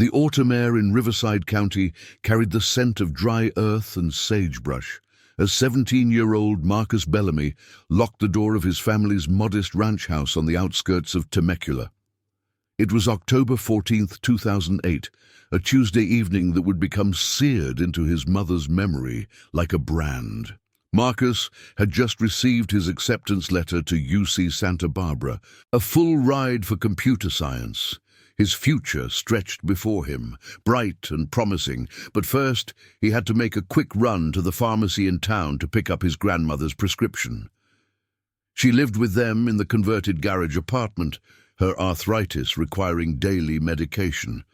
The autumn air in Riverside County carried the scent of dry earth and sagebrush as 17-year-old Marcus Bellamy locked the door of his family's modest ranch house on the outskirts of Temecula. It was October 14th, 2008, a Tuesday evening that would become seared into his mother's memory like a brand. Marcus had just received his acceptance letter to UC Santa Barbara, a full ride for computer science. His future stretched before him, bright and promising, but first he had to make a quick run to the pharmacy in town to pick up his grandmother's prescription. She lived with them in the converted garage apartment, her arthritis requiring daily medication.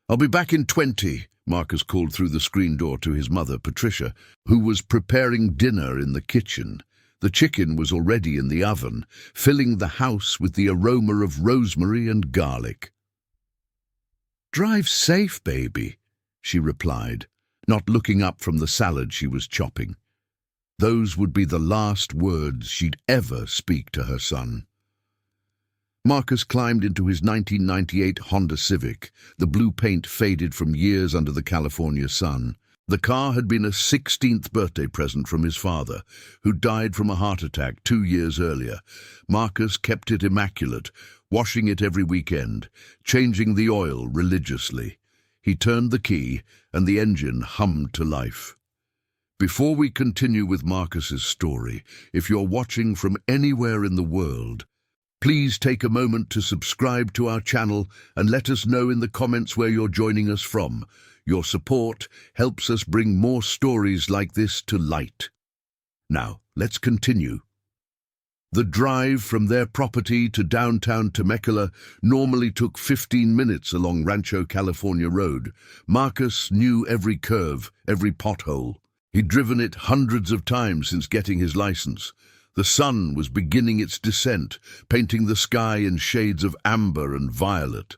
"I'll be back in 20, Marcus called through the screen door to his mother, Patricia, who was preparing dinner in the kitchen. The chicken was already in the oven, filling the house with the aroma of rosemary and garlic. "Drive safe, baby," she replied, not looking up from the salad she was chopping. Those would be the last words she'd ever speak to her son. Marcus climbed into his 1998 Honda Civic, the blue paint faded from years under the California sun. The car had been a 16th birthday present from his father, who died from a heart attack 2 years earlier. Marcus kept it immaculate, washing it every weekend, changing the oil religiously. He turned the key, and the engine hummed to life. Before we continue with Marcus's story, if you're watching from anywhere in the world, please take a moment to subscribe to our channel and let us know in the comments where you're joining us from. Your support helps us bring more stories like this to light. Now, let's continue. The drive from their property to downtown Temecula normally took 15 minutes along Rancho California Road. Marcus knew every curve, every pothole. He'd driven it hundreds of times since getting his license. The sun was beginning its descent, painting the sky in shades of amber and violet.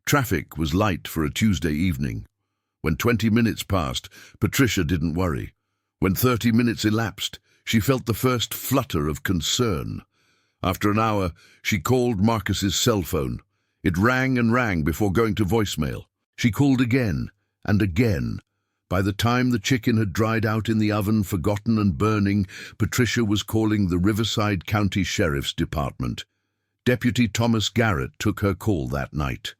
Traffic was light for a Tuesday evening. When 20 minutes passed, Patricia didn't worry. When 30 minutes elapsed, she felt the first flutter of concern. After an hour, she called Marcus's cell phone. It rang and rang before going to voicemail. She called again and again. By the time the chicken had dried out in the oven, forgotten and burning, Patricia was calling the Riverside County Sheriff's Department. Deputy Thomas Garrett took her call that night.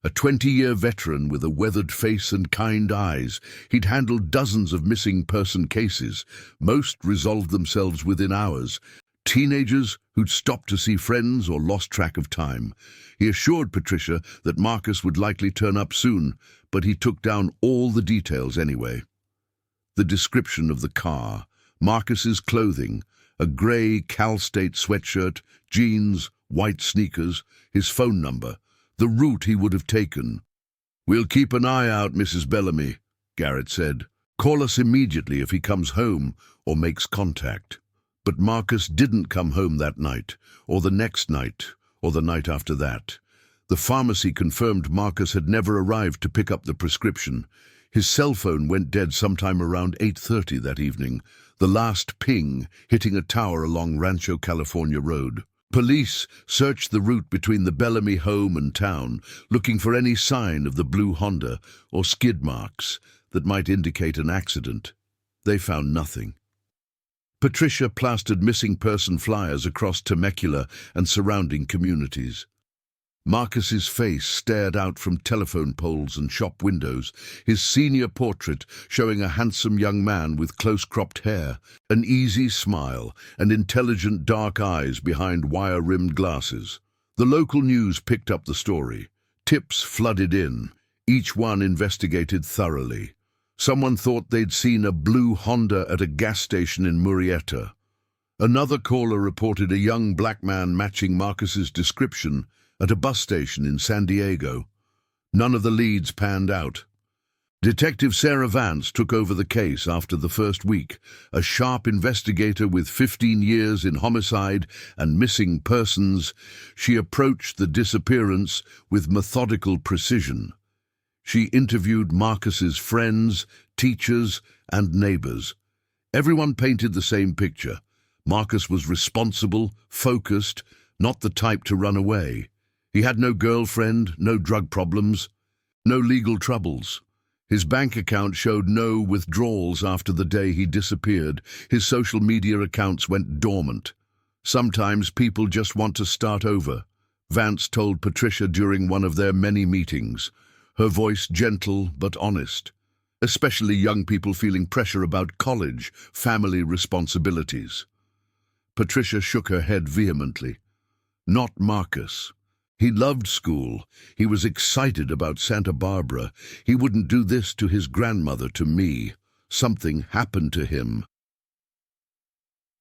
A 20-year veteran with a weathered face and kind eyes, he'd handled dozens of missing person cases. Most resolved themselves within hours. Teenagers who'd stopped to see friends or lost track of time. He assured Patricia that Marcus would likely turn up soon, but he took down all the details anyway. The description of the car, Marcus's clothing, a grey Cal State sweatshirt, jeans, white sneakers, his phone number, the route he would have taken. "We'll keep an eye out, Mrs. Bellamy," Garrett said. "Call us immediately if he comes home or makes contact." But Marcus didn't come home that night, or the next night, or the night after that. The pharmacy confirmed Marcus had never arrived to pick up the prescription. His cell phone went dead sometime around 8:30 that evening, the last ping hitting a tower along Rancho California Road. Police searched the route between the Bellamy home and town, looking for any sign of the blue Honda or skid marks that might indicate an accident. They found nothing. Patricia plastered missing person flyers across Temecula and surrounding communities. Marcus's face stared out from telephone poles and shop windows, his senior portrait showing a handsome young man with close-cropped hair, an easy smile, and intelligent dark eyes behind wire-rimmed glasses. The local news picked up the story. Tips flooded in, each one investigated thoroughly. Someone thought they'd seen a blue Honda at a gas station in Murrieta. Another caller reported a young black man matching Marcus's description at a bus station in San Diego. None of the leads panned out. Detective Sarah Vance took over the case after the first week, a sharp investigator with 15 years in homicide and missing persons. She approached the disappearance with methodical precision. She interviewed Marcus's friends, teachers, and neighbors. Everyone painted the same picture. Marcus was responsible, focused, not the type to run away. He had no girlfriend, no drug problems. No legal troubles. His bank account showed no withdrawals after the day he disappeared. His social media accounts went dormant. Sometimes people just want to start over, Vance told Patricia during one of their many meetings, her voice gentle but honest, especially young people feeling pressure about college, family responsibilities. Patricia shook her head vehemently. Not Marcus. He loved school. He was excited about Santa Barbara. He wouldn't do this to his grandmother, to me. Something happened to him.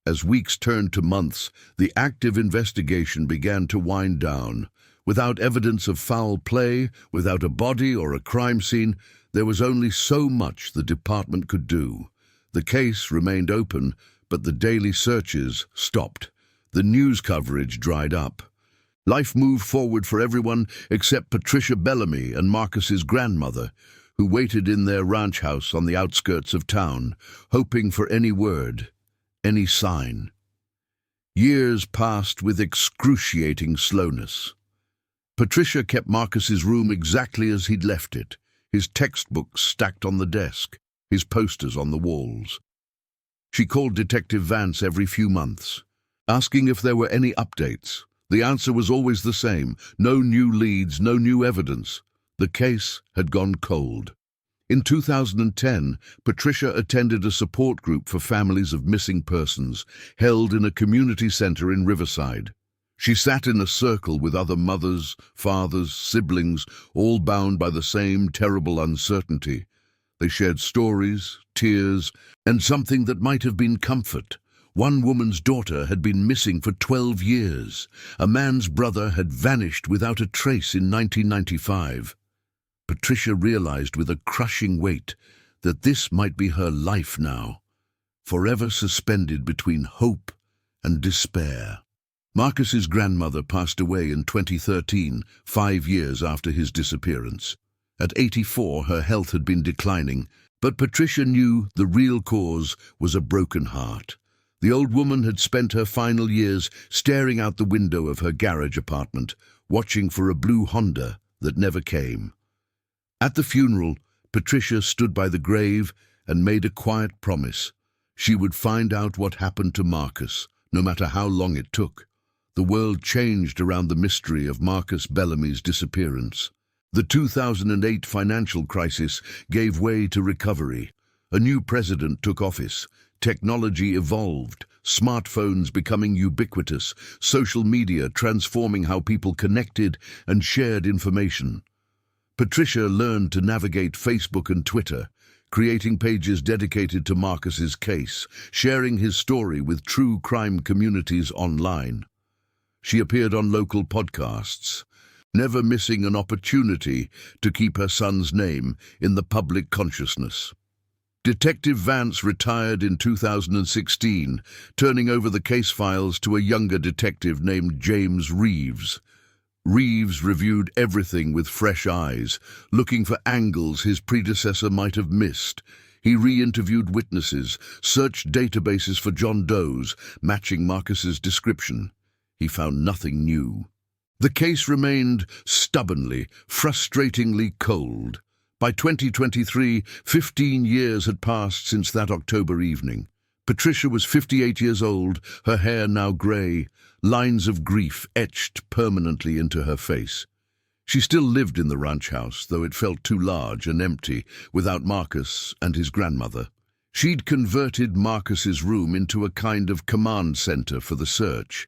As weeks turned to months, the active investigation began to wind down. Without evidence of foul play, without a body or a crime scene, there was only so much the department could do. The case remained open, but the daily searches stopped. The news coverage dried up. Life moved forward for everyone except Patricia Bellamy and Marcus's grandmother, who waited in their ranch house on the outskirts of town, hoping for any word, any sign. Years passed with excruciating slowness. Patricia kept Marcus's room exactly as he'd left it, his textbooks stacked on the desk, his posters on the walls. She called Detective Vance every few months, asking if there were any updates. The answer was always the same: no new leads, no new evidence. The case had gone cold. In 2010, Patricia attended a support group for families of missing persons, held in a community center in Riverside. She sat in a circle with other mothers, fathers, siblings, all bound by the same terrible uncertainty. They shared stories, tears, and something that might have been comfort. One woman's daughter had been missing for 12 years. A man's brother had vanished without a trace in 1995. Patricia realized with a crushing weight that this might be her life now, forever suspended between hope and despair. Marcus's grandmother passed away in 2013, 5 years after his disappearance. At 84, her health had been declining, but Patricia knew the real cause was a broken heart. The old woman had spent her final years staring out the window of her garage apartment, watching for a blue Honda that never came. At the funeral, Patricia stood by the grave and made a quiet promise. She would find out what happened to Marcus, no matter how long it took. The world changed around the mystery of Marcus Bellamy's disappearance. The 2008 financial crisis gave way to recovery. A new president took office. Technology evolved, smartphones becoming ubiquitous, social media transforming how people connected and shared information. Patricia learned to navigate Facebook and Twitter, creating pages dedicated to Marcus's case, sharing his story with true crime communities online. She appeared on local podcasts, never missing an opportunity to keep her son's name in the public consciousness. Detective Vance retired in 2016, turning over the case files to a younger detective named James Reeves. Reeves reviewed everything with fresh eyes, looking for angles his predecessor might have missed. He re-interviewed witnesses, searched databases for John Does, matching Marcus's description. He found nothing new. The case remained stubbornly, frustratingly cold. By 2023, 15 years had passed since that October evening. Patricia was 58 years old, her hair now grey, lines of grief etched permanently into her face. She still lived in the ranch house, though it felt too large and empty, without Marcus and his grandmother. She'd converted Marcus's room into a kind of command center for the search.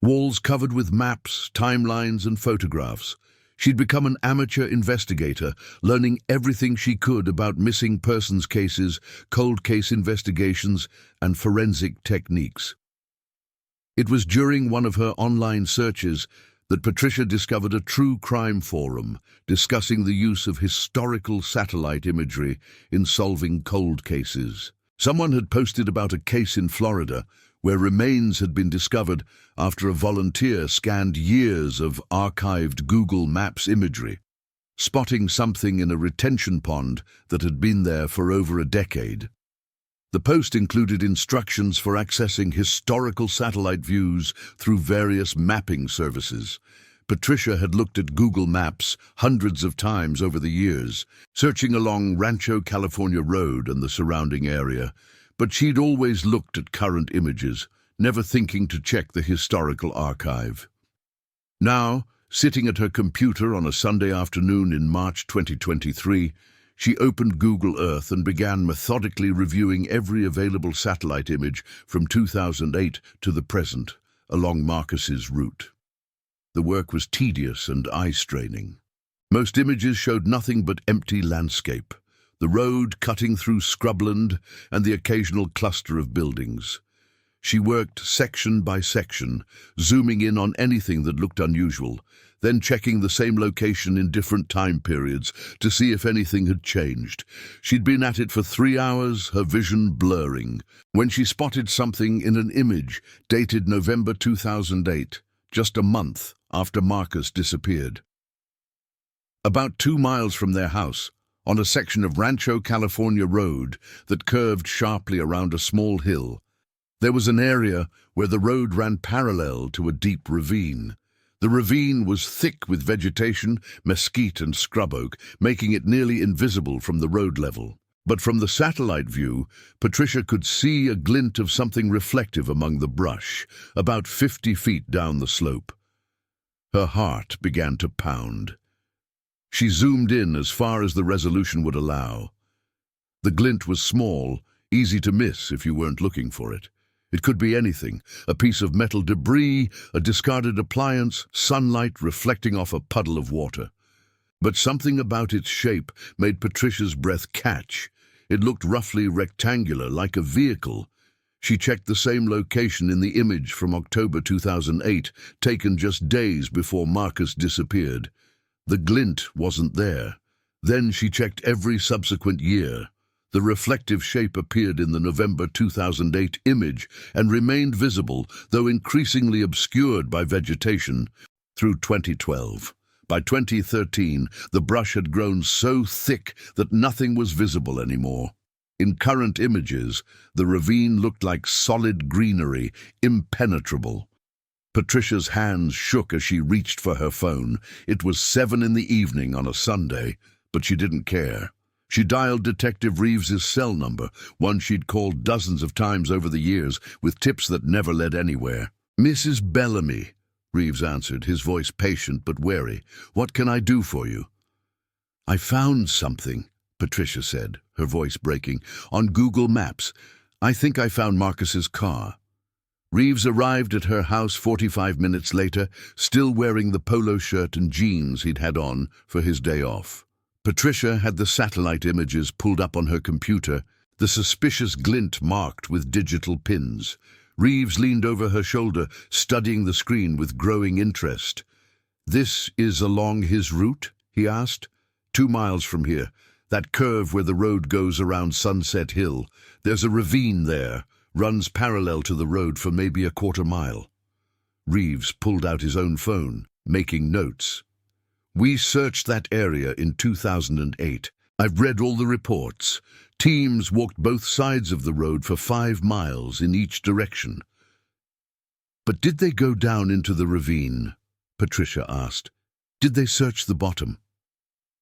Walls covered with maps, timelines, and photographs. She'd become an amateur investigator, learning everything she could about missing persons cases, cold case investigations, and forensic techniques. It was during one of her online searches that Patricia discovered a true crime forum discussing the use of historical satellite imagery in solving cold cases. Someone had posted about a case in Florida where remains had been discovered after a volunteer scanned years of archived Google Maps imagery, spotting something in a retention pond that had been there for over a decade. The post included instructions for accessing historical satellite views through various mapping services, Patricia had looked at Google Maps hundreds of times over the years, searching along Rancho California Road and the surrounding area, but she'd always looked at current images, never thinking to check the historical archive. Now, sitting at her computer on a Sunday afternoon in March 2023, she opened Google Earth and began methodically reviewing every available satellite image from 2008 to the present along Marcus's route. The work was tedious and eye-straining. Most images showed nothing but empty landscape, the road cutting through scrubland and the occasional cluster of buildings. She worked section by section, zooming in on anything that looked unusual, then checking the same location in different time periods to see if anything had changed. She'd been at it for 3 hours, her vision blurring, when she spotted something in an image dated November 2008, just a month after Marcus disappeared. About 2 miles from their house, on a section of Rancho California Road that curved sharply around a small hill, there was an area where the road ran parallel to a deep ravine. The ravine was thick with vegetation, mesquite and scrub oak, making it nearly invisible from the road level. But from the satellite view, Patricia could see a glint of something reflective among the brush, about 50 feet down the slope. Her heart began to pound. She zoomed in as far as the resolution would allow. The glint was small, easy to miss if you weren't looking for it. It could be anything, a piece of metal debris, a discarded appliance, sunlight reflecting off a puddle of water. But something about its shape made Patricia's breath catch. It looked roughly rectangular, like a vehicle. She checked the same location in the image from October 2008, taken just days before Marcus disappeared. The glint wasn't there. Then she checked every subsequent year. The reflective shape appeared in the November 2008 image and remained visible, though increasingly obscured by vegetation, through 2012. By 2013, the brush had grown so thick that nothing was visible anymore. In current images, the ravine looked like solid greenery, impenetrable. Patricia's hands shook as she reached for her phone. It was 7 in the evening on a Sunday, but she didn't care. She dialed Detective Reeves's cell number, one she'd called dozens of times over the years, with tips that never led anywhere. "Mrs. Bellamy," Reeves answered, his voice patient but wary. "What can I do for you?" "I found something," Patricia said, her voice breaking, "on Google Maps. I think I found Marcus's car." Reeves arrived at her house 45 minutes later, still wearing the polo shirt and jeans he'd had on for his day off. Patricia had the satellite images pulled up on her computer, the suspicious glint marked with digital pins. Reeves leaned over her shoulder, studying the screen with growing interest. "This is along his route?" he asked. 2 miles from here, that curve where the road goes around Sunset Hill. There's a ravine there, runs parallel to the road for maybe a quarter mile." Reeves pulled out his own phone, making notes. "We searched that area in 2008. I've read all the reports. Teams walked both sides of the road for 5 miles in each direction." "But did they go down into the ravine?" Patricia asked. "Did they search the bottom?"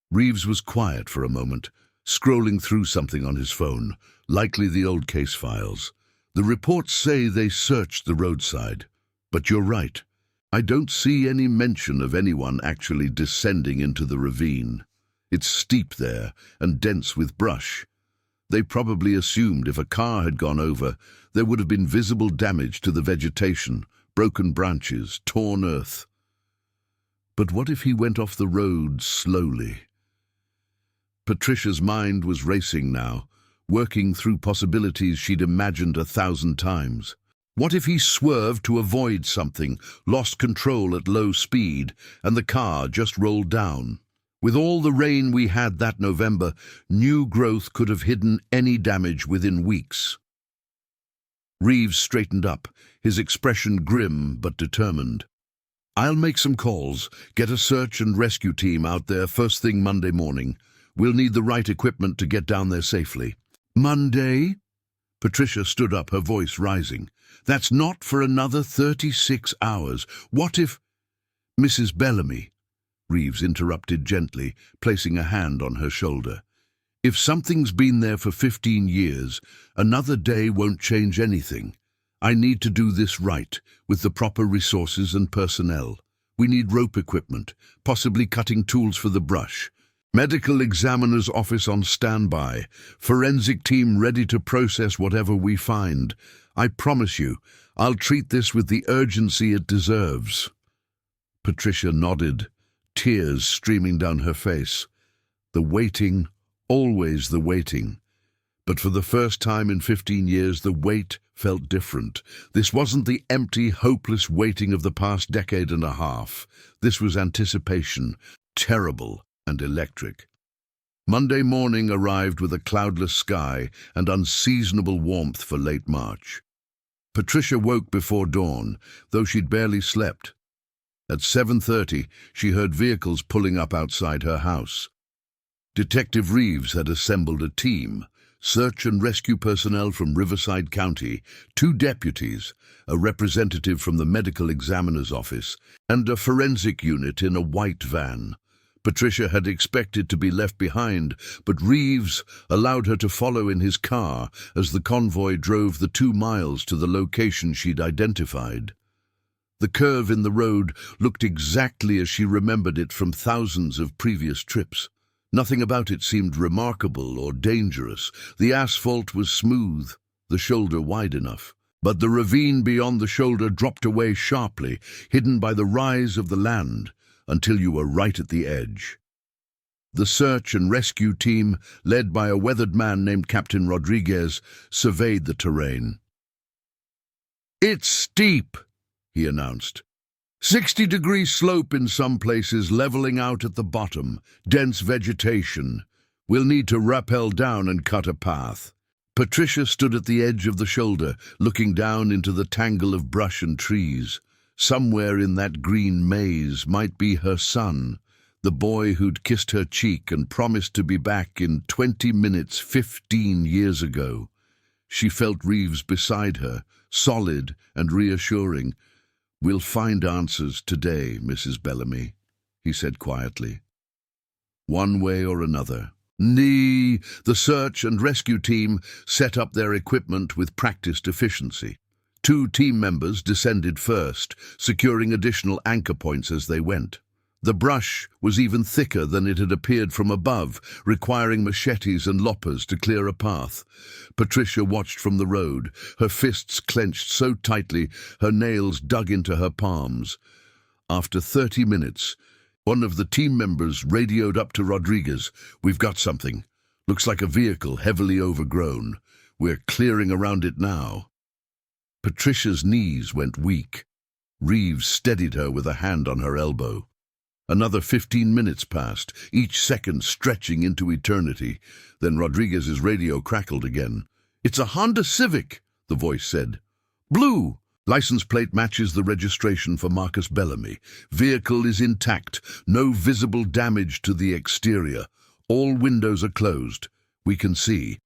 Reeves was quiet for a moment, scrolling through something on his phone, likely the old case files. "The reports say they searched the roadside. But you're right. I don't see any mention of anyone actually descending into the ravine. It's steep there and dense with brush. They probably assumed if a car had gone over, there would have been visible damage to the vegetation, broken branches, torn earth. But what if he went off the road slowly? Patricia's mind was racing now, working through possibilities she'd imagined 1,000 times. What if he swerved to avoid something, lost control at low speed, and the car just rolled down? With all the rain we had that November, new growth could have hidden any damage within weeks. Reeves straightened up, his expression grim but determined. "I'll make some calls, get a search and rescue team out there first thing Monday morning. We'll need the right equipment to get down there safely." "Monday?" Patricia stood up, her voice rising. "That's not for another 36 hours. What if—" Mrs. Bellamy, Reeves interrupted gently, placing a hand on her shoulder. If something's been there for 15 years, another day won't change anything. I need to do this right, with the proper resources and personnel. We need rope equipment, possibly cutting tools for the brush. Medical examiner's office on standby. Forensic team ready to process whatever we find. I promise you, I'll treat this with the urgency it deserves. Patricia nodded, tears streaming down her face. The waiting, always the waiting. But for the first time in 15 years, the wait felt different. This wasn't the empty, hopeless waiting of the past decade and a half. This was anticipation, terrible and electric. Monday morning arrived with a cloudless sky and unseasonable warmth for late March. Patricia woke before dawn, though she'd barely slept. At 7:30, she heard vehicles pulling up outside her house. Detective Reeves had assembled a team, search and rescue personnel from Riverside County, 2 deputies, a representative from the medical examiner's office, and a forensic unit in a white van. Patricia had expected to be left behind, but Reeves allowed her to follow in his car as the convoy drove the 2 miles to the location she'd identified. The curve in the road looked exactly as she remembered it from thousands of previous trips. Nothing about it seemed remarkable or dangerous. The asphalt was smooth, the shoulder wide enough. But the ravine beyond the shoulder dropped away sharply, hidden by the rise of the land, until you were right at the edge. The search and rescue team, led by a weathered man named Captain Rodriguez, surveyed the terrain. "It's steep," he announced. 60-degree slope in some places, leveling out at the bottom. Dense vegetation. We'll need to rappel down and cut a path. Patricia stood at the edge of the shoulder, looking down into the tangle of brush and trees. Somewhere in that green maze might be her son, the boy who'd kissed her cheek and promised to be back in 20 minutes 15 years ago. She felt Reeves beside her, solid and reassuring. "We'll find answers today, Mrs. Bellamy," he said quietly. One way or another. The search and rescue team set up their equipment with practiced efficiency. 2 team members descended first, securing additional anchor points as they went. The brush was even thicker than it had appeared from above, requiring machetes and loppers to clear a path. Patricia watched from the road, her fists clenched so tightly her nails dug into her palms. After 30 minutes, one of the team members radioed up to Rodriguez. "We've got something. Looks like a vehicle heavily overgrown. We're clearing around it now." Patricia's knees went weak. Reeves steadied her with a hand on her elbow. Another 15 minutes passed, each second stretching into eternity. Then Rodriguez's radio crackled again. "It's a Honda Civic," the voice said. "Blue. License plate matches the registration for Marcus Bellamy. Vehicle is intact. No visible damage to the exterior. All windows are closed. We can see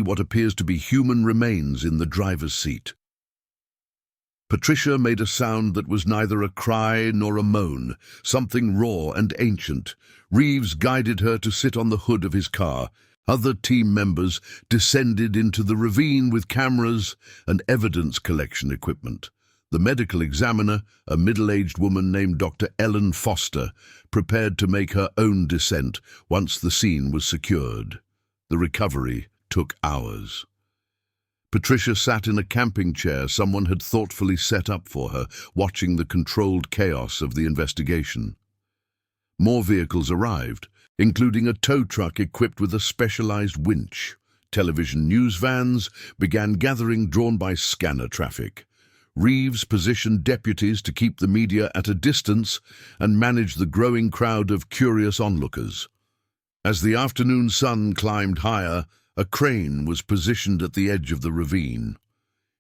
what appears to be human remains in the driver's seat." Patricia made a sound that was neither a cry nor a moan, something raw and ancient. Reeves guided her to sit on the hood of his car. Other team members descended into the ravine with cameras and evidence collection equipment. The medical examiner, a middle-aged woman named Dr. Ellen Foster, prepared to make her own descent once the scene was secured. The recovery took hours. Patricia sat in a camping chair someone had thoughtfully set up for her, watching the controlled chaos of the investigation. More vehicles arrived, including a tow truck equipped with a specialized winch. Television news vans began gathering, drawn by scanner traffic. Reeves positioned deputies to keep the media at a distance and manage the growing crowd of curious onlookers. As the afternoon sun climbed higher, a crane was positioned at the edge of the ravine.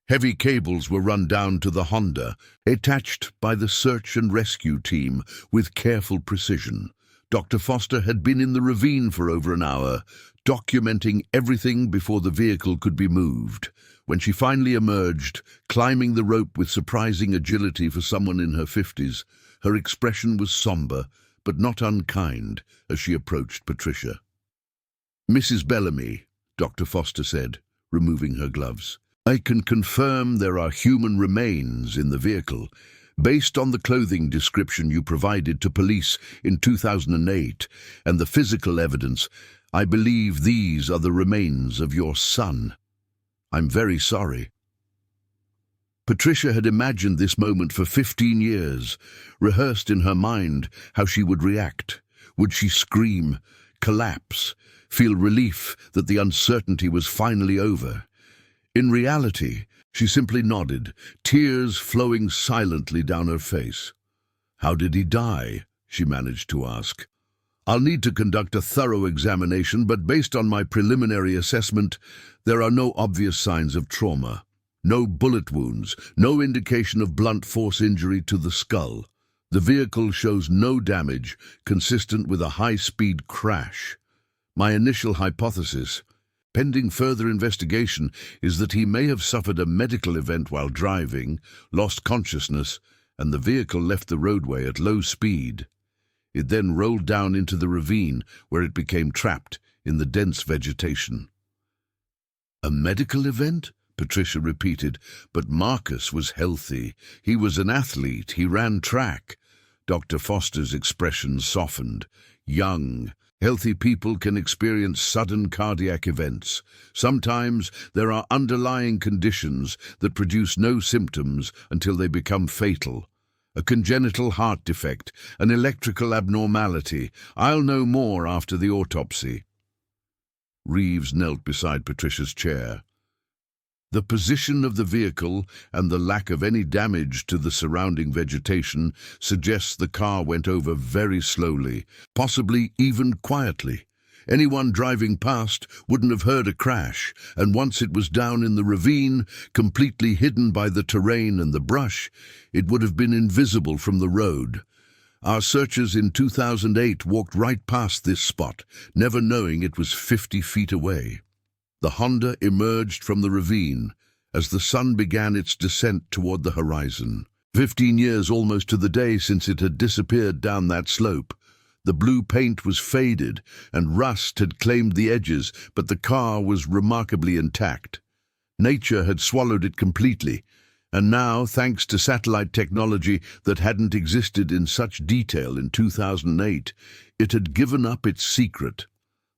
Heavy cables were run down to the Honda, attached by the search and rescue team with careful precision. Dr. Foster had been in the ravine for over an hour, documenting everything before the vehicle could be moved. When she finally emerged, climbing the rope with surprising agility for someone in her 50s, Her expression was somber, but not unkind, as she approached Patricia. "Mrs. Bellamy," Dr. Foster said, removing her gloves, "I can confirm there are human remains in the vehicle. Based on the clothing description you provided to police in 2008 and the physical evidence, I believe these are the remains of your son. I'm very sorry." Patricia had imagined this moment for 15 years, rehearsed in her mind how she would react. Would she scream, collapse, feel relief that the uncertainty was finally over? In reality, she simply nodded, tears flowing silently down her face. "How did he die?" she managed to ask. "I'll need to conduct a thorough examination, but based on my preliminary assessment, there are no obvious signs of trauma. No bullet wounds, no indication of blunt force injury to the skull. The vehicle shows no damage consistent with a high-speed crash. My initial hypothesis, pending further investigation, is that he may have suffered a medical event while driving, lost consciousness, and the vehicle left the roadway at low speed. It then rolled down into the ravine, where it became trapped in the dense vegetation." "A medical event?" Patricia repeated. "But Marcus was healthy. He was an athlete. He ran track." Dr. Foster's expression softened. "Young, healthy people can experience sudden cardiac events. Sometimes there are underlying conditions that produce no symptoms until they become fatal. A congenital heart defect, an electrical abnormality. I'll know more after the autopsy." Reeves knelt beside Patricia's chair. "The position of the vehicle and the lack of any damage to the surrounding vegetation suggests the car went over very slowly, possibly even quietly. Anyone driving past wouldn't have heard a crash, and once it was down in the ravine, completely hidden by the terrain and the brush, it would have been invisible from the road. Our searchers in 2008 walked right past this spot, never knowing it was 50 feet away." The Honda emerged from the ravine as the sun began its descent toward the horizon. 15 years almost to the day since it had disappeared down that slope. The blue paint was faded and rust had claimed the edges, but the car was remarkably intact. Nature had swallowed it completely, and now, thanks to satellite technology that hadn't existed in such detail in 2008, it had given up its secret.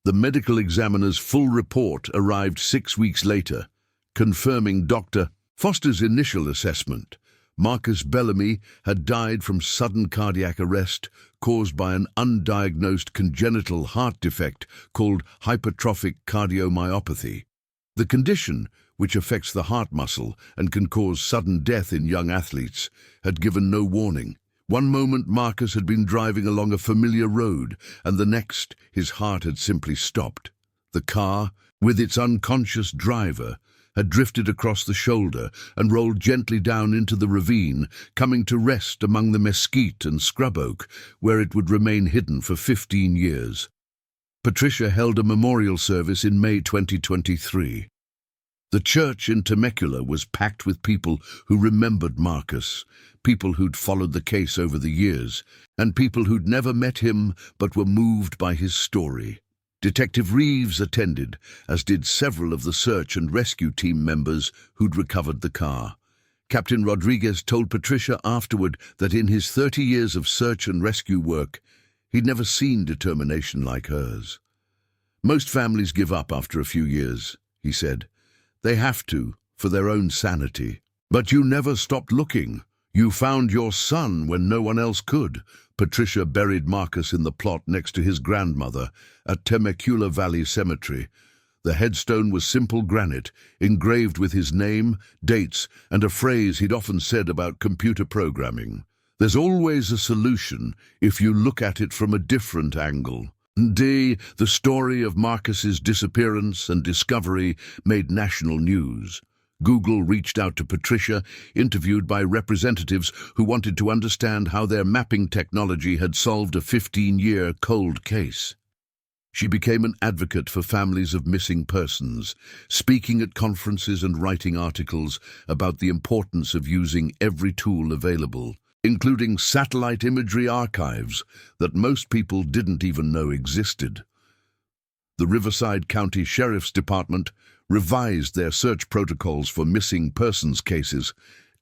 The medical examiner's full report arrived 6 weeks later, confirming Dr. Foster's initial assessment. Marcus Bellamy had died from sudden cardiac arrest caused by an undiagnosed congenital heart defect called hypertrophic cardiomyopathy. The condition, which affects the heart muscle and can cause sudden death in young athletes, had given no warning. One moment Marcus had been driving along a familiar road, and the next his heart had simply stopped. The car, with its unconscious driver, had drifted across the shoulder and rolled gently down into the ravine, coming to rest among the mesquite and scrub oak, where it would remain hidden for 15 years. Patricia held a memorial service in May 2023. The church in Temecula was packed with people who remembered Marcus, people who'd followed the case over the years, and people who'd never met him but were moved by his story. Detective Reeves attended, as did several of the search and rescue team members who'd recovered the car. Captain Rodriguez told Patricia afterward that in his 30 years of search and rescue work, he'd never seen determination like hers. "Most families give up after a few years," he said. "They have to, for their own sanity. But you never stopped looking. You found your son when no one else could." Patricia buried Marcus in the plot next to his grandmother at Temecula Valley Cemetery. The headstone was simple granite, engraved with his name, dates, and a phrase he'd often said about computer programming. "There's always a solution if you look at it from a different angle." The story of Marcus's disappearance and discovery made national news. Google reached out to Patricia, interviewed by representatives who wanted to understand how their mapping technology had solved a 15-year cold case. She became an advocate for families of missing persons, speaking at conferences and writing articles about the importance of using every tool available. including satellite imagery archives that most people didn't even know existed. The Riverside County Sheriff's Department revised their search protocols for missing persons cases,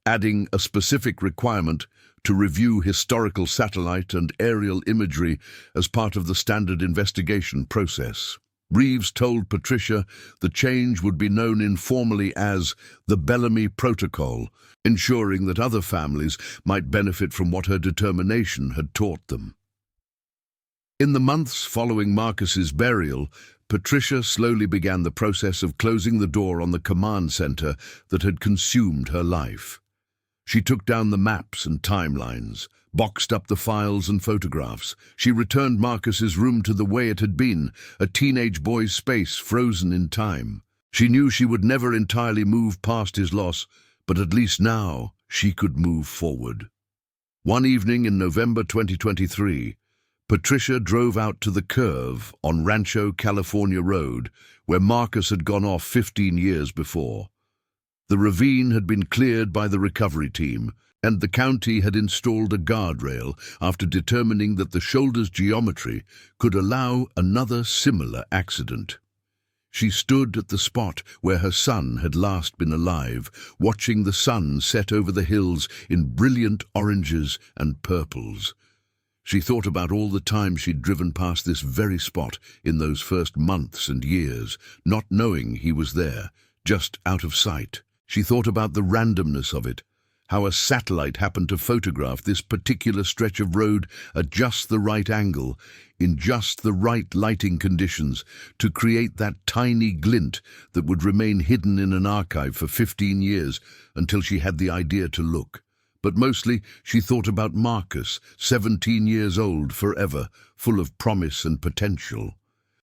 adding a specific requirement to review historical satellite and aerial imagery as part of the standard investigation process. Reeves told Patricia the change would be known informally as the Bellamy Protocol, ensuring that other families might benefit from what her determination had taught them. In the months following Marcus's burial, Patricia slowly began the process of closing the door on the command center that had consumed her life. She took down the maps and timelines, boxed up the files and photographs. She returned Marcus's room to the way it had been, a teenage boy's space frozen in time. She knew she would never entirely move past his loss, but at least now she could move forward. One evening in November 2023, Patricia drove out to the curve on Rancho California Road, where Marcus had gone off 15 years before. The ravine had been cleared by the recovery team, and the county had installed a guardrail after determining that the shoulder's geometry could allow another similar accident. She stood at the spot where her son had last been alive, watching the sun set over the hills in brilliant oranges and purples. She thought about all the time she'd driven past this very spot in those first months and years, not knowing he was there, just out of sight. She thought about the randomness of it, how a satellite happened to photograph this particular stretch of road at just the right angle, in just the right lighting conditions, to create that tiny glint that would remain hidden in an archive for 15 years until she had the idea to look. But mostly she thought about Marcus, 17 years old forever, full of promise and potential.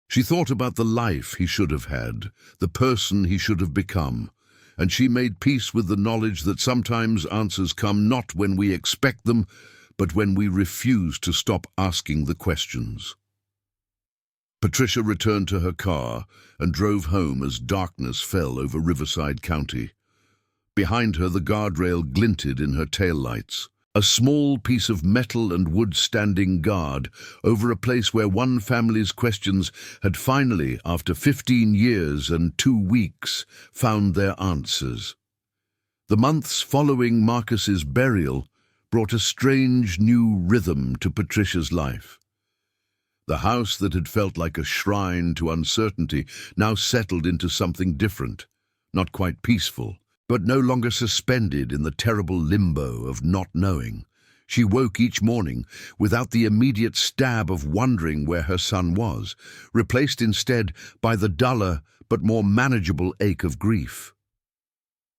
She thought about the life he should have had, the person he should have become, and she made peace with the knowledge that sometimes answers come not when we expect them, but when we refuse to stop asking the questions. Patricia returned to her car and drove home as darkness fell over Riverside County. Behind her, the guardrail glinted in her taillights, a small piece of metal and wood standing guard over a place where one family's questions had finally, after 15 years and 2 weeks, found their answers. The months following Marcus's burial brought a strange new rhythm to Patricia's life. The house that had felt like a shrine to uncertainty now settled into something different, not quite peaceful, but no longer suspended in the terrible limbo of not knowing. She woke each morning without the immediate stab of wondering where her son was, replaced instead by the duller but more manageable ache of grief.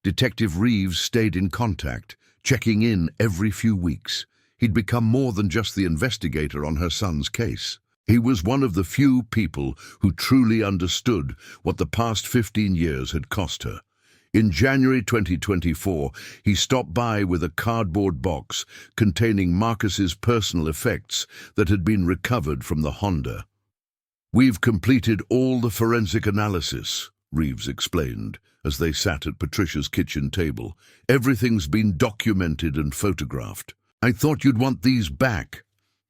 Detective Reeves stayed in contact, checking in every few weeks. He'd become more than just the investigator on her son's case. He was one of the few people who truly understood what the past 15 years had cost her. In January 2024, he stopped by with a cardboard box containing Marcus's personal effects that had been recovered from the Honda. "We've completed all the forensic analysis," Reeves explained, as they sat at Patricia's kitchen table. "Everything's been documented and photographed. I thought you'd want these back."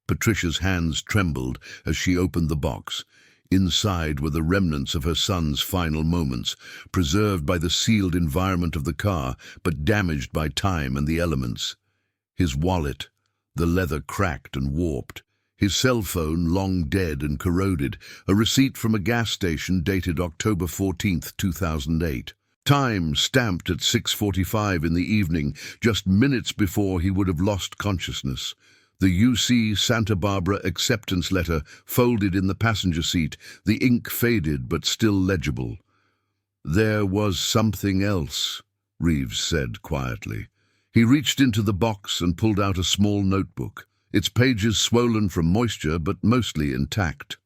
Patricia's hands trembled as she opened the box. Inside were the remnants of her son's final moments, preserved by the sealed environment of the car, but damaged by time and the elements. His wallet, the leather cracked and warped. His cell phone, long dead and corroded. A receipt from a gas station dated October 14th, 2008. Time stamped at 6:45 in the evening, just minutes before he would have lost consciousness. The UC Santa Barbara acceptance letter folded in the passenger seat, the ink faded but still legible. "There was something else," Reeves said quietly. He reached into the box and pulled out a small notebook, its pages swollen from moisture but mostly intact.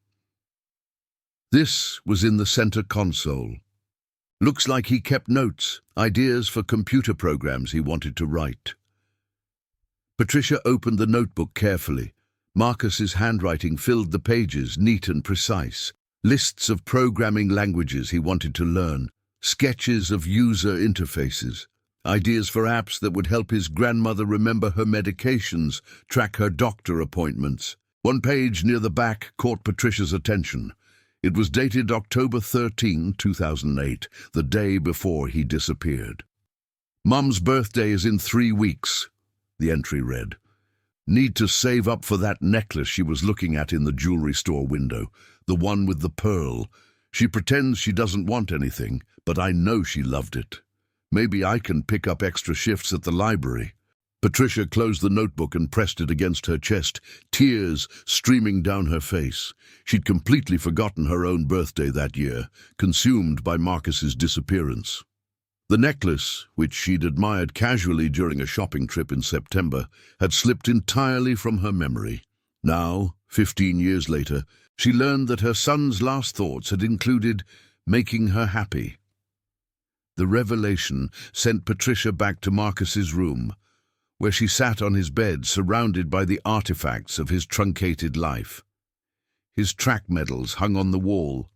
This was in the center console. Looks like he kept notes, ideas for computer programs he wanted to write. Patricia opened the notebook carefully. Marcus's handwriting filled the pages, neat and precise. Lists of programming languages he wanted to learn, sketches of user interfaces. Ideas for apps that would help his grandmother remember her medications, track her doctor appointments. One page near the back caught Patricia's attention. It was dated October 13, 2008, the day before he disappeared. "Mum's birthday is in 3 weeks," the entry read. "Need to save up for that necklace she was looking at in the jewelry store window, the one with the pearl. She pretends she doesn't want anything, but I know she loved it. Maybe I can pick up extra shifts at the library." Patricia closed the notebook and pressed it against her chest, tears streaming down her face. She'd completely forgotten her own birthday that year, consumed by Marcus's disappearance. The necklace, which she'd admired casually during a shopping trip in September, had slipped entirely from her memory. Now, 15 years later, she learned that her son's last thoughts had included making her happy. The revelation sent Patricia back to Marcus's room, where she sat on his bed surrounded by the artifacts of his truncated life. His track medals hung on the wall,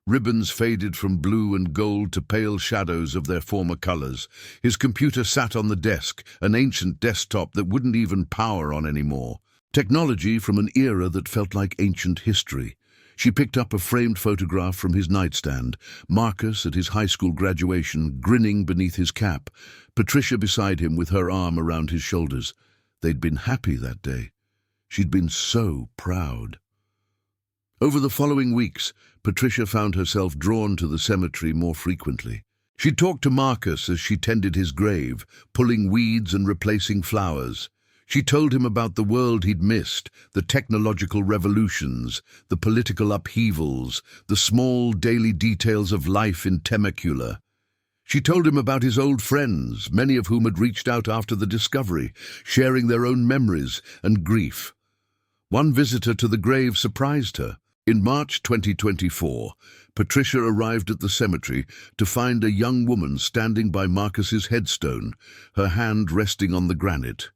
ribbons faded from blue and gold to pale shadows of their former colors. His computer sat on the desk, an ancient desktop that wouldn't even power on anymore. Technology from an era that felt like ancient history. She picked up a framed photograph from his nightstand, Marcus at his high school graduation, grinning beneath his cap, Patricia beside him with her arm around his shoulders. They'd been happy that day. She'd been so proud. Over the following weeks, Patricia found herself drawn to the cemetery more frequently. She talked to Marcus as she tended his grave, pulling weeds and replacing flowers. She told him about the world he'd missed, the technological revolutions, the political upheavals, the small daily details of life in Temecula. She told him about his old friends, many of whom had reached out after the discovery, sharing their own memories and grief. One visitor to the grave surprised her. In March 2024, Patricia arrived at the cemetery to find a young woman standing by Marcus's headstone, her hand resting on the granite.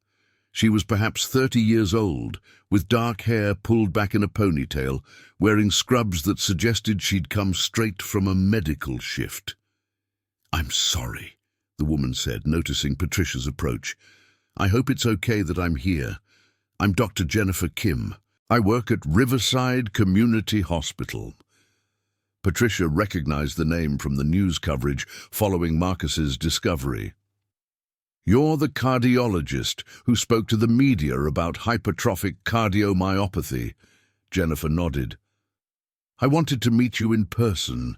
She was perhaps 30 years old, with dark hair pulled back in a ponytail, wearing scrubs that suggested she'd come straight from a medical shift. "I'm sorry," the woman said, noticing Patricia's approach. "I hope it's okay that I'm here. I'm Dr. Jennifer Kim. I work at Riverside Community Hospital." Patricia recognized the name from the news coverage following Marcus's discovery. "You're the cardiologist who spoke to the media about hypertrophic cardiomyopathy," Jennifer nodded. "I wanted to meet you in person.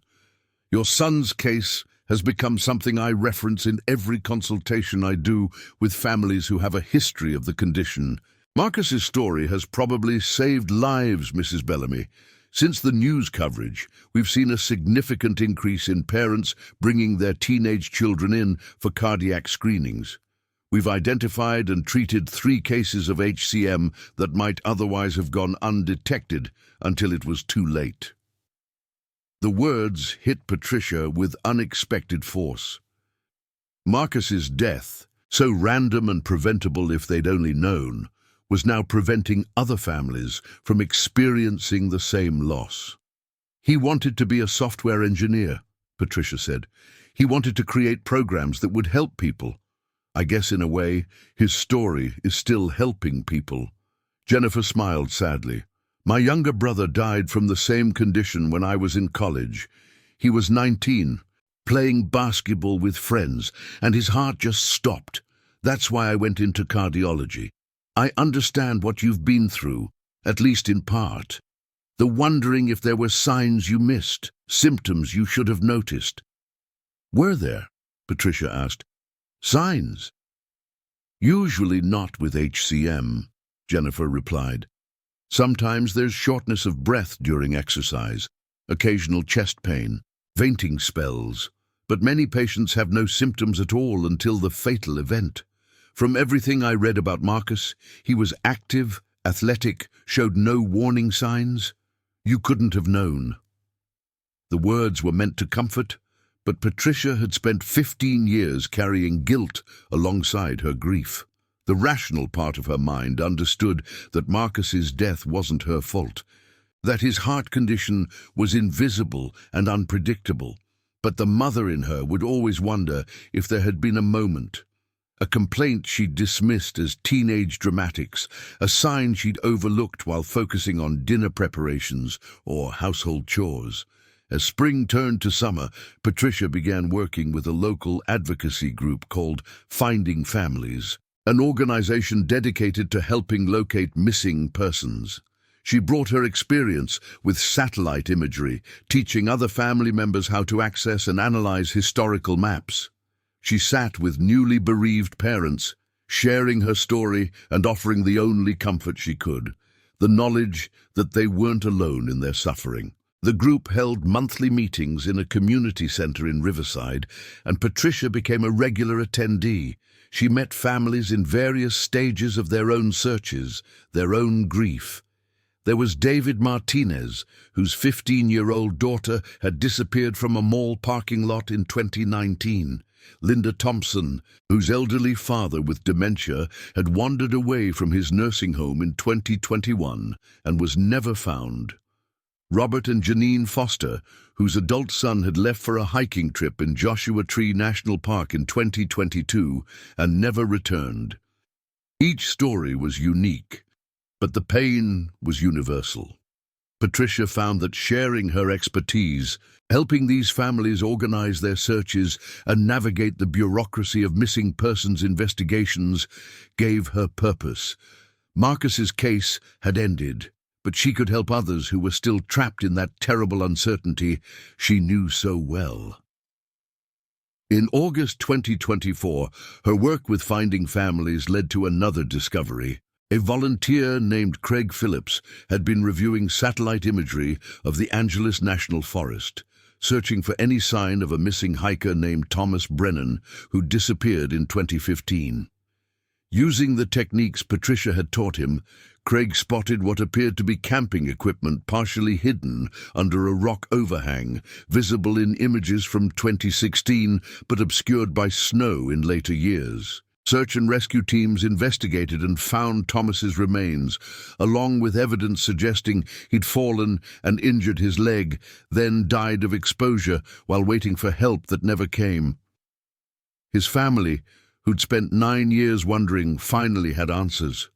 Your son's case has become something I reference in every consultation I do with families who have a history of the condition. Marcus's story has probably saved lives, Mrs. Bellamy. Since the news coverage, we've seen a significant increase in parents bringing their teenage children in for cardiac screenings. We've identified and treated 3 cases of HCM that might otherwise have gone undetected until it was too late." The words hit Patricia with unexpected force. Marcus's death, so random and preventable if they'd only known, was now preventing other families from experiencing the same loss. "He wanted to be a software engineer," Patricia said. "He wanted to create programs that would help people. I guess in a way, his story is still helping people." Jennifer smiled sadly. "My younger brother died from the same condition when I was in college. He was 19, playing basketball with friends, and his heart just stopped. That's why I went into cardiology. I understand what you've been through, at least in part. The wondering if there were signs you missed, symptoms you should have noticed." "Were there?" Patricia asked. "Signs?" "Usually not with HCM," Jennifer replied. "Sometimes there's shortness of breath during exercise, occasional chest pain, fainting spells, but many patients have no symptoms at all until the fatal event. From everything I read about Marcus, he was active, athletic, showed no warning signs. You couldn't have known." The words were meant to comfort, but Patricia had spent 15 years carrying guilt alongside her grief. The rational part of her mind understood that Marcus's death wasn't her fault, that his heart condition was invisible and unpredictable, But the mother in her would always wonder if there had been a moment, a complaint she'd dismissed as teenage dramatics, a sign she'd overlooked while focusing on dinner preparations or household chores. As spring turned to summer, Patricia began working with a local advocacy group called Finding Families, an organization dedicated to helping locate missing persons. She brought her experience with satellite imagery, teaching other family members how to access and analyze historical maps. She sat with newly bereaved parents, sharing her story and offering the only comfort she could, the knowledge that they weren't alone in their suffering. The group held monthly meetings in a community center in Riverside, and Patricia became a regular attendee. She met families in various stages of their own searches, their own grief. There was David Martinez, whose 15-year-old daughter had disappeared from a mall parking lot in 2019. Linda Thompson, whose elderly father with dementia had wandered away from his nursing home in 2021 and was never found. Robert and Janine Foster, whose adult son had left for a hiking trip in Joshua Tree National Park in 2022 and never returned. Each story was unique, but the pain was universal. Patricia found that sharing her expertise, helping these families organize their searches and navigate the bureaucracy of missing persons investigations, gave her purpose. Marcus's case had ended, but she could help others who were still trapped in that terrible uncertainty she knew so well. In August 2024, her work with Finding Families led to another discovery. A volunteer named Craig Phillips had been reviewing satellite imagery of the Angeles National Forest, searching for any sign of a missing hiker named Thomas Brennan, who disappeared in 2015. Using the techniques Patricia had taught him, Craig spotted what appeared to be camping equipment partially hidden under a rock overhang, visible in images from 2016 but obscured by snow in later years. Search and rescue teams investigated and found Thomas's remains, along with evidence suggesting he'd fallen and injured his leg, then died of exposure while waiting for help that never came. His family, who'd spent 9 years wondering, finally had answers.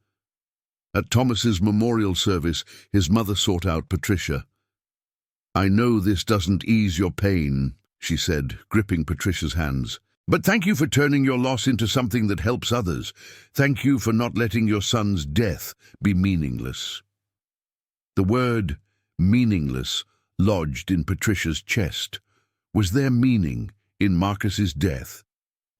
At Thomas's memorial service, his mother sought out Patricia. "I know this doesn't ease your pain," she said, gripping Patricia's hands. "But thank you for turning your loss into something that helps others. Thank you for not letting your son's death be meaningless." The word meaningless lodged in Patricia's chest. Was there meaning in Marcus's death?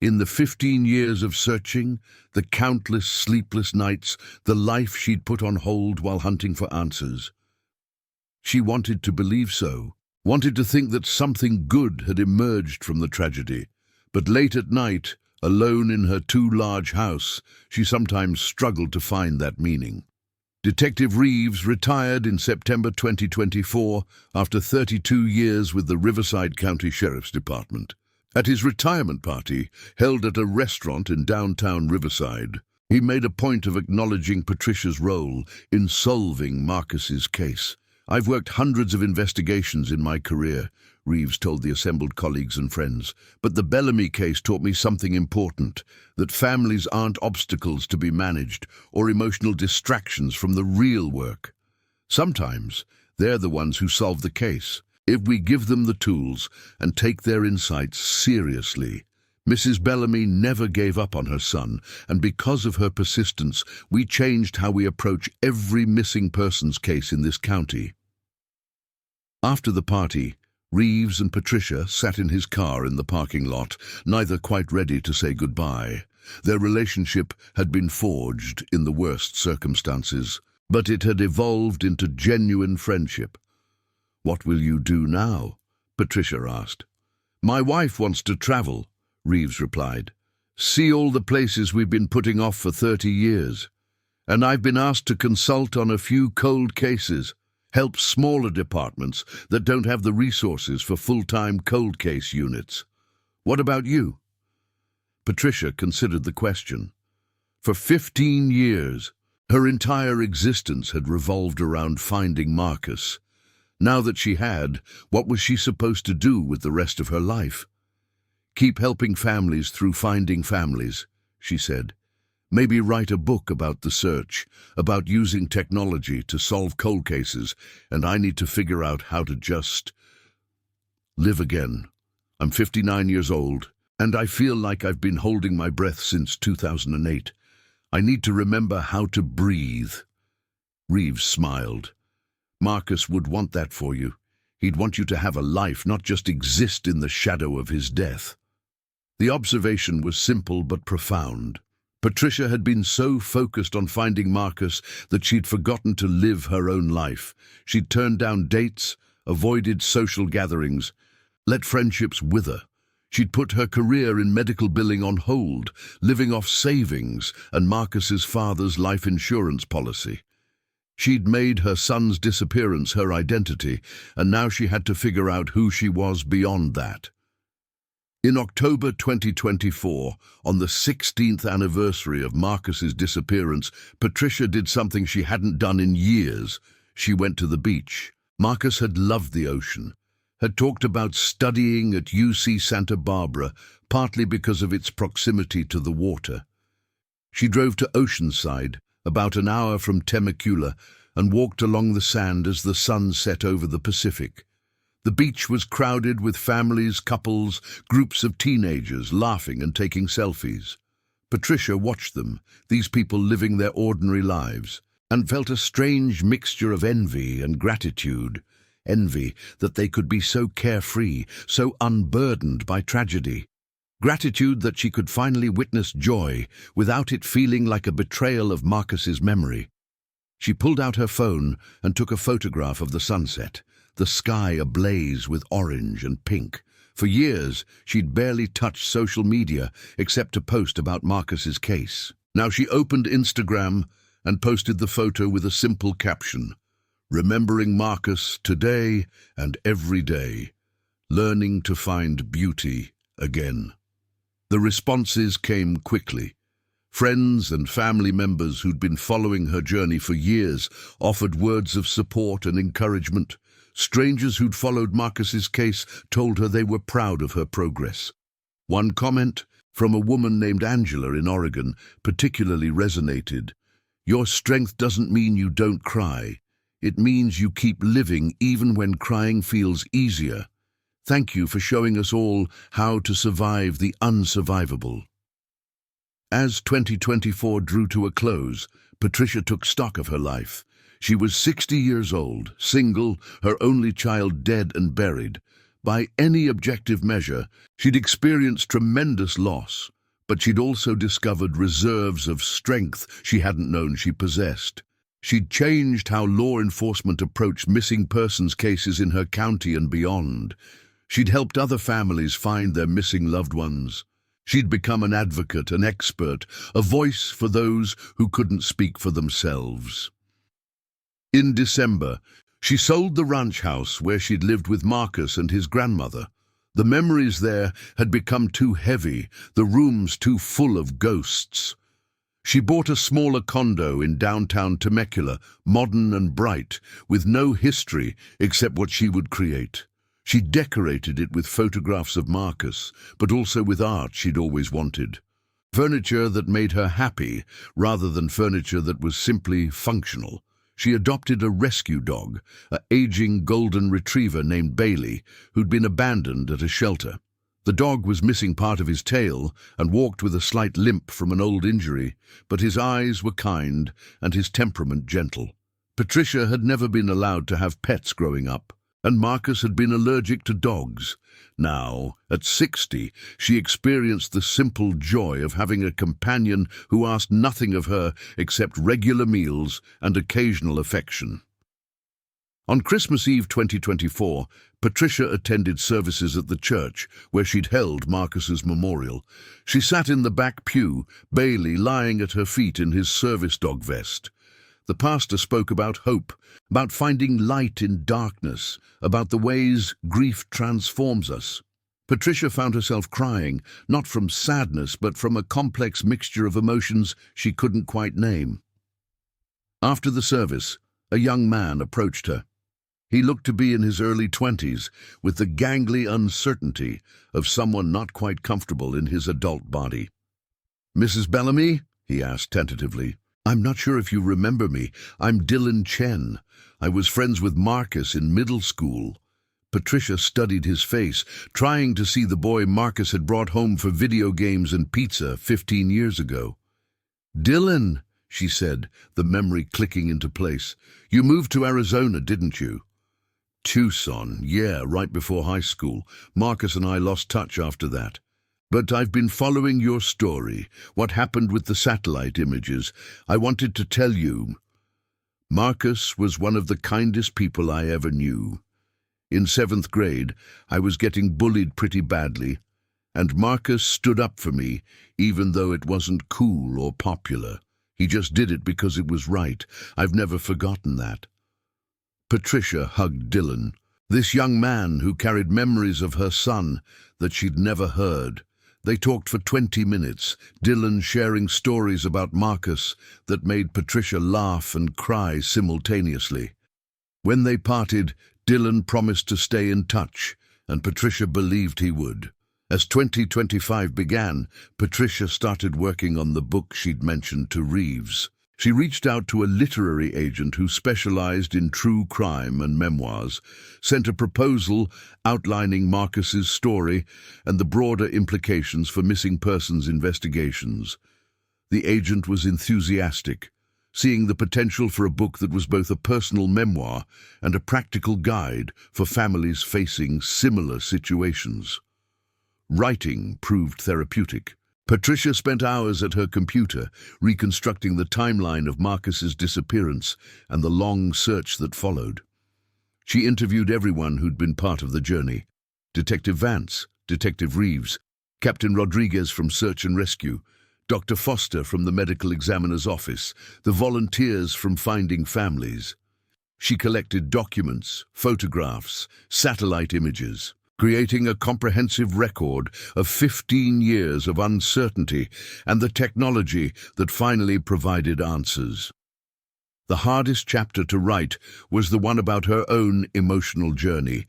In the 15 years of searching, the countless sleepless nights, the life she'd put on hold while hunting for answers? She wanted to believe so, wanted to think that something good had emerged from the tragedy. But late at night, alone in her too large house, she sometimes struggled to find that meaning. Detective Reeves retired in September 2024 after 32 years with the Riverside County Sheriff's Department. At his retirement party, held at a restaurant in downtown Riverside, he made a point of acknowledging Patricia's role in solving Marcus's case. "I've worked hundreds of investigations in my career," Reeves told the assembled colleagues and friends, "but the Bellamy case taught me something important, that families aren't obstacles to be managed or emotional distractions from the real work. Sometimes they're the ones who solve the case, if we give them the tools and take their insights seriously." Mrs. Bellamy never gave up on her son, and because of her persistence, we changed how we approach every missing persons case in this county. After the party, Reeves and Patricia sat in his car in the parking lot, neither quite ready to say goodbye. Their relationship had been forged in the worst circumstances, but it had evolved into genuine friendship. "What will you do now?" Patricia asked. "My wife wants to travel," Reeves replied. "See all the places we've been putting off for 30 years. And I've been asked to consult on a few cold cases, help smaller departments that don't have the resources for full-time cold case units. What about you?" Patricia considered the question. For 15 years, her entire existence had revolved around finding Marcus. Now that she had, what was she supposed to do with the rest of her life? "Keep helping families through finding families," she said. "Maybe write a book about the search, about using technology to solve cold cases, and I need to figure out how to just live again. I'm 59 years old, and I feel like I've been holding my breath since 2008. I need to remember how to breathe." Reeves smiled. "Marcus would want that for you. He'd want you to have a life, not just exist in the shadow of his death." The observation was simple but profound. Patricia had been so focused on finding Marcus that she'd forgotten to live her own life. She'd turned down dates, avoided social gatherings, let friendships wither. She'd put her career in medical billing on hold, living off savings and Marcus's father's life insurance policy. She'd made her son's disappearance her identity, and now she had to figure out who she was beyond that. In October 2024, on the 16th anniversary of Marcus's disappearance, Patricia did something she hadn't done in years. She went to the beach. Marcus had loved the ocean, had talked about studying at UC Santa Barbara, partly because of its proximity to the water. She drove to Oceanside, about an hour from Temecula, and walked along the sand as the sun set over the Pacific. The beach was crowded with families, couples, groups of teenagers laughing and taking selfies. Patricia watched them, these people living their ordinary lives, and felt a strange mixture of envy and gratitude. Envy that they could be so carefree, so unburdened by tragedy. Gratitude that she could finally witness joy without it feeling like a betrayal of Marcus's memory. She pulled out her phone and took a photograph of the sunset, the sky ablaze with orange and pink. For years, she'd barely touched social media except to post about Marcus's case. Now she opened Instagram and posted the photo with a simple caption: "Remembering Marcus today and every day, learning to find beauty again." The responses came quickly. Friends and family members who'd been following her journey for years offered words of support and encouragement. Strangers who'd followed Marcus's case told her they were proud of her progress. One comment, from a woman named Angela in Oregon, particularly resonated. "Your strength doesn't mean you don't cry. It means you keep living even when crying feels easier. Thank you for showing us all how to survive the unsurvivable." As 2024 drew to a close, Patricia took stock of her life. She was 60 years old, single, her only child dead and buried. By any objective measure, she'd experienced tremendous loss, but she'd also discovered reserves of strength she hadn't known she possessed. She'd changed how law enforcement approached missing persons cases in her county and beyond. She'd helped other families find their missing loved ones. She'd become an advocate, an expert, a voice for those who couldn't speak for themselves. In December, she sold the ranch house where she'd lived with Marcus and his grandmother. The memories there had become too heavy, the rooms too full of ghosts. She bought a smaller condo in downtown Temecula, modern and bright, with no history except what she would create. She decorated it with photographs of Marcus, but also with art she'd always wanted. Furniture that made her happy, rather than furniture that was simply functional. She adopted a rescue dog, an aging golden retriever named Bailey, who'd been abandoned at a shelter. The dog was missing part of his tail and walked with a slight limp from an old injury, but his eyes were kind and his temperament gentle. Patricia had never been allowed to have pets growing up, and Marcus had been allergic to dogs. Now, at 60, she experienced the simple joy of having a companion who asked nothing of her except regular meals and occasional affection. On Christmas Eve 2024, Patricia attended services at the church where she'd held Marcus's memorial. She sat in the back pew, Bailey lying at her feet in his service dog vest. The pastor spoke about hope, about finding light in darkness, about the ways grief transforms us. Patricia found herself crying, not from sadness, but from a complex mixture of emotions she couldn't quite name. After the service, a young man approached her. He looked to be in his early 20s, with the gangly uncertainty of someone not quite comfortable in his adult body. "Mrs. Bellamy?" he asked tentatively. "I'm not sure if you remember me. I'm Dylan Chen. I was friends with Marcus in middle school." Patricia studied his face, trying to see the boy Marcus had brought home for video games and pizza 15 years ago. "Dylan," she said, the memory clicking into place. "You moved to Arizona, didn't you?" "Tucson, yeah, right before high school. Marcus and I lost touch after that. But I've been following your story, what happened with the satellite images. I wanted to tell you. Marcus was one of the kindest people I ever knew. In 7th grade, I was getting bullied pretty badly, and Marcus stood up for me, even though it wasn't cool or popular. He just did it because it was right. I've never forgotten that." Patricia hugged Dylan, this young man who carried memories of her son that she'd never heard. They talked for 20 minutes, Dylan sharing stories about Marcus that made Patricia laugh and cry simultaneously. When they parted, Dylan promised to stay in touch, and Patricia believed he would. As 2025 began, Patricia started working on the book she'd mentioned to Reeves. She reached out to a literary agent who specialized in true crime and memoirs, sent a proposal outlining Marcus's story and the broader implications for missing persons investigations. The agent was enthusiastic, seeing the potential for a book that was both a personal memoir and a practical guide for families facing similar situations. Writing proved therapeutic. Patricia spent hours at her computer, reconstructing the timeline of Marcus's disappearance and the long search that followed. She interviewed everyone who'd been part of the journey. Detective Vance, Detective Reeves, Captain Rodriguez from Search and Rescue, Dr. Foster from the Medical Examiner's Office, the volunteers from Finding Families. She collected documents, photographs, satellite images, creating a comprehensive record of 15 years of uncertainty and the technology that finally provided answers. The hardest chapter to write was the one about her own emotional journey.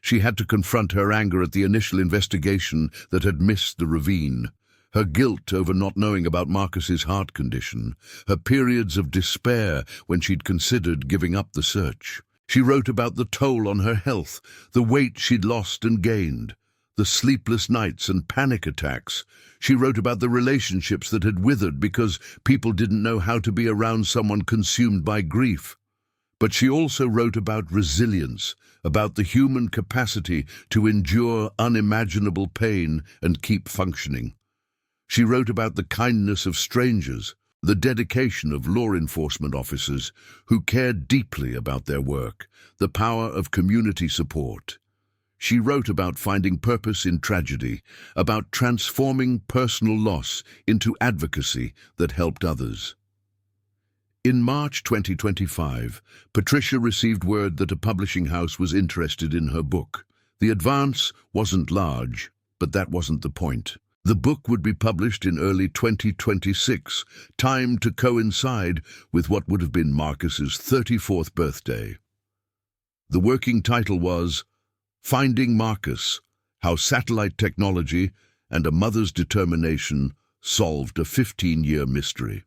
She had to confront her anger at the initial investigation that had missed the ravine, her guilt over not knowing about Marcus's heart condition, her periods of despair when she'd considered giving up the search. She wrote about the toll on her health, the weight she'd lost and gained, the sleepless nights and panic attacks. She wrote about the relationships that had withered because people didn't know how to be around someone consumed by grief. But she also wrote about resilience, about the human capacity to endure unimaginable pain and keep functioning. She wrote about the kindness of strangers, the dedication of law enforcement officers who cared deeply about their work, the power of community support. She wrote about finding purpose in tragedy, about transforming personal loss into advocacy that helped others. In March 2025, Patricia received word that a publishing house was interested in her book. The advance wasn't large, but that wasn't the point. The book would be published in early 2026, timed to coincide with what would have been Marcus's 34th birthday. The working title was Finding Marcus: How Satellite Technology and a Mother's Determination Solved a 15-Year Mystery.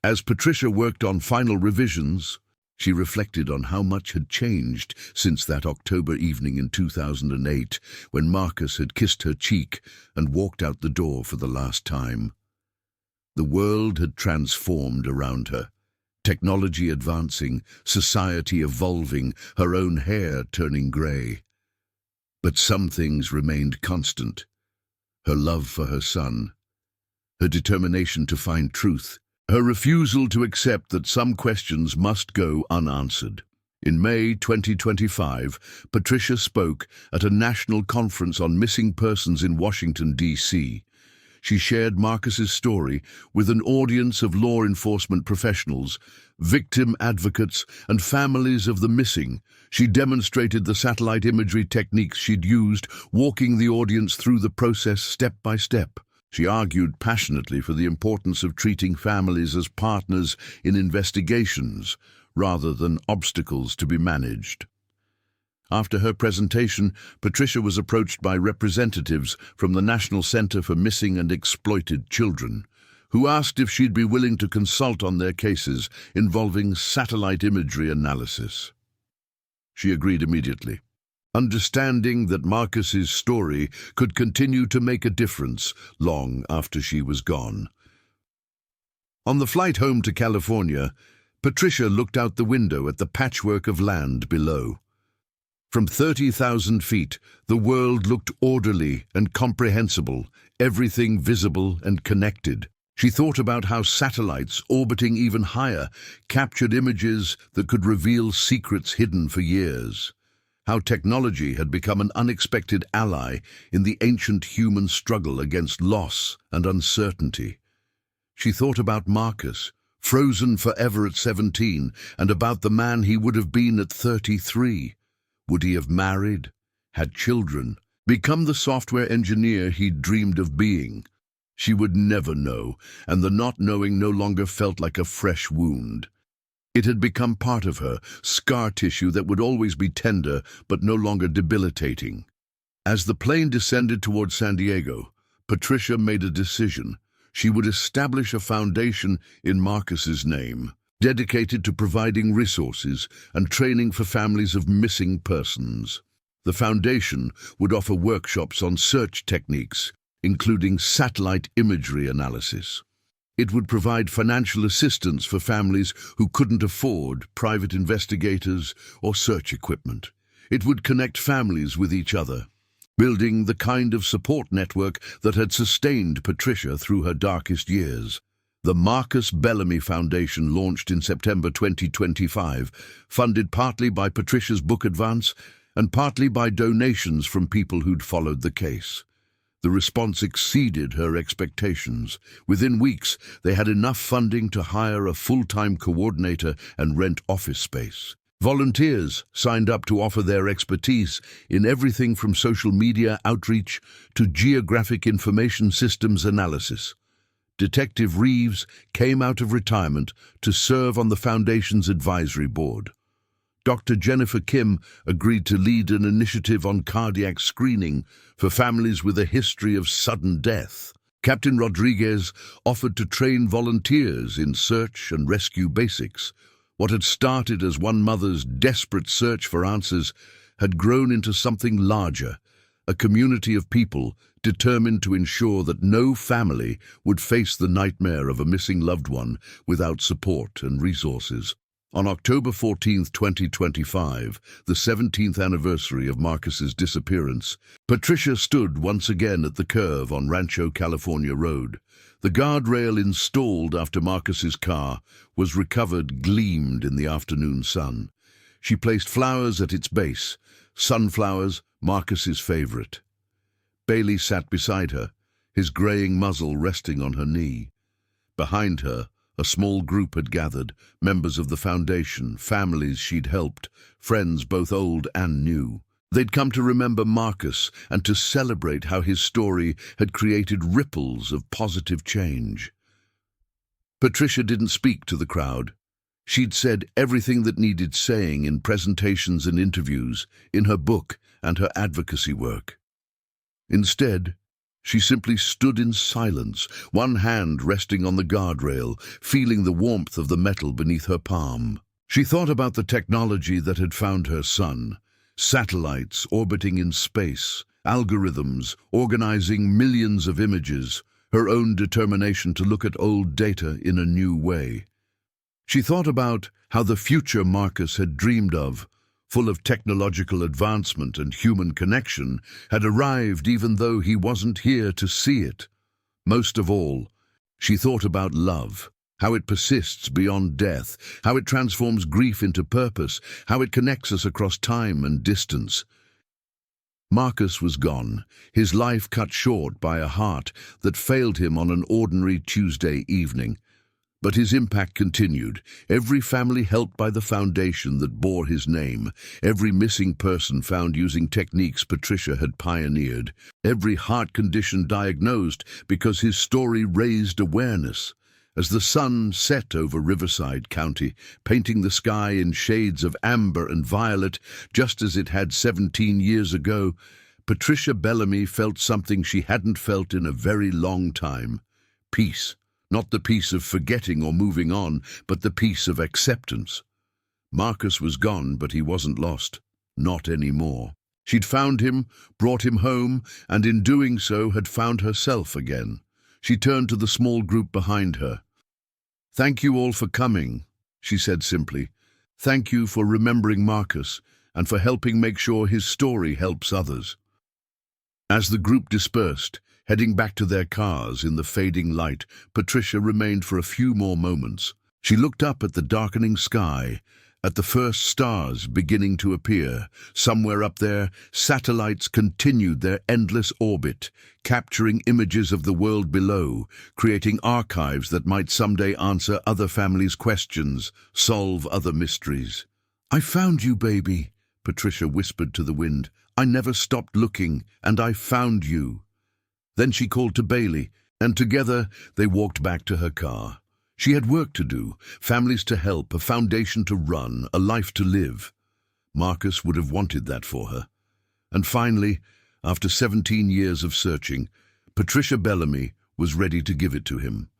As Patricia worked on final revisions, she reflected on how much had changed since that October evening in 2008 when Marcus had kissed her cheek and walked out the door for the last time. The world had transformed around her, technology advancing, society evolving, her own hair turning grey. But some things remained constant: her love for her son, her determination to find truth, her refusal to accept that some questions must go unanswered. In May 2025, Patricia spoke at a national conference on missing persons in Washington, D.C. She shared Marcus's story with an audience of law enforcement professionals, victim advocates, and families of the missing. She demonstrated the satellite imagery techniques she'd used, walking the audience through the process step by step. She argued passionately for the importance of treating families as partners in investigations, rather than obstacles to be managed. After her presentation, Patricia was approached by representatives from the National Center for Missing and Exploited Children, who asked if she'd be willing to consult on their cases involving satellite imagery analysis. She agreed immediately, understanding that Marcus's story could continue to make a difference long after she was gone. On the flight home to California, Patricia looked out the window at the patchwork of land below. From 30,000 feet, the world looked orderly and comprehensible, everything visible and connected. She thought about how satellites orbiting even higher captured images that could reveal secrets hidden for years. How technology had become an unexpected ally in the ancient human struggle against loss and uncertainty. She thought about Marcus, frozen forever at 17, and about the man he would have been at 33. Would he have married, had children, become the software engineer he'd dreamed of being? She would never know, and the not knowing no longer felt like a fresh wound. It had become part of her, scar tissue that would always be tender but no longer debilitating. As the plane descended toward San Diego, Patricia made a decision. She would establish a foundation in Marcus's name, dedicated to providing resources and training for families of missing persons. The foundation would offer workshops on search techniques, including satellite imagery analysis. It would provide financial assistance for families who couldn't afford private investigators or search equipment. It would connect families with each other, building the kind of support network that had sustained Patricia through her darkest years. The Marcus Bellamy Foundation launched in September 2025, funded partly by Patricia's book advance and partly by donations from people who'd followed the case. The response exceeded her expectations. Within weeks, they had enough funding to hire a full-time coordinator and rent office space. Volunteers signed up to offer their expertise in everything from social media outreach to geographic information systems analysis. Detective Reeves came out of retirement to serve on the Foundation's advisory board. Dr. Jennifer Kim agreed to lead an initiative on cardiac screening for families with a history of sudden death. Captain Rodriguez offered to train volunteers in search and rescue basics. What had started as one mother's desperate search for answers had grown into something larger, a community of people determined to ensure that no family would face the nightmare of a missing loved one without support and resources. On October 14, 2025, the 17th anniversary of Marcus's disappearance, Patricia stood once again at the curve on Rancho California Road. The guardrail installed after Marcus's car was recovered gleamed in the afternoon sun. She placed flowers at its base, sunflowers, Marcus's favorite. Bailey sat beside her, his graying muzzle resting on her knee. Behind her, a small group had gathered, members of the Foundation, families she'd helped, friends both old and new. They'd come to remember Marcus and to celebrate how his story had created ripples of positive change. Patricia didn't speak to the crowd. She'd said everything that needed saying in presentations and interviews, in her book and her advocacy work. Instead, she simply stood in silence, one hand resting on the guardrail, feeling the warmth of the metal beneath her palm. She thought about the technology that had found her son, satellites orbiting in space, algorithms organizing millions of images, her own determination to look at old data in a new way. She thought about how the future Marcus had dreamed of, full of technological advancement and human connection, had arrived even though he wasn't here to see it. Most of all, she thought about love, how it persists beyond death, how it transforms grief into purpose, how it connects us across time and distance. Marcus was gone, his life cut short by a heart that failed him on an ordinary Tuesday evening. But his impact continued. Every family helped by the foundation that bore his name, every missing person found using techniques Patricia had pioneered, every heart condition diagnosed because his story raised awareness. As the sun set over Riverside County, painting the sky in shades of amber and violet, just as it had 17 years ago, Patricia Bellamy felt something she hadn't felt in a very long time. Peace. Not the peace of forgetting or moving on, but the peace of acceptance. Marcus was gone, but he wasn't lost. Not anymore. She'd found him, brought him home, and in doing so had found herself again. She turned to the small group behind her. "Thank you all for coming," she said simply. "Thank you for remembering Marcus and for helping make sure his story helps others." As the group dispersed, heading back to their cars in the fading light, Patricia remained for a few more moments. She looked up at the darkening sky, at the first stars beginning to appear. Somewhere up there, satellites continued their endless orbit, capturing images of the world below, creating archives that might someday answer other families' questions, solve other mysteries. "I found you, baby," Patricia whispered to the wind. "I never stopped looking, and I found you." Then she called to Bailey, and together they walked back to her car. She had work to do, families to help, a foundation to run, a life to live. Marcus would have wanted that for her. And finally, after 17 years of searching, Patricia Bellamy was ready to give it to him.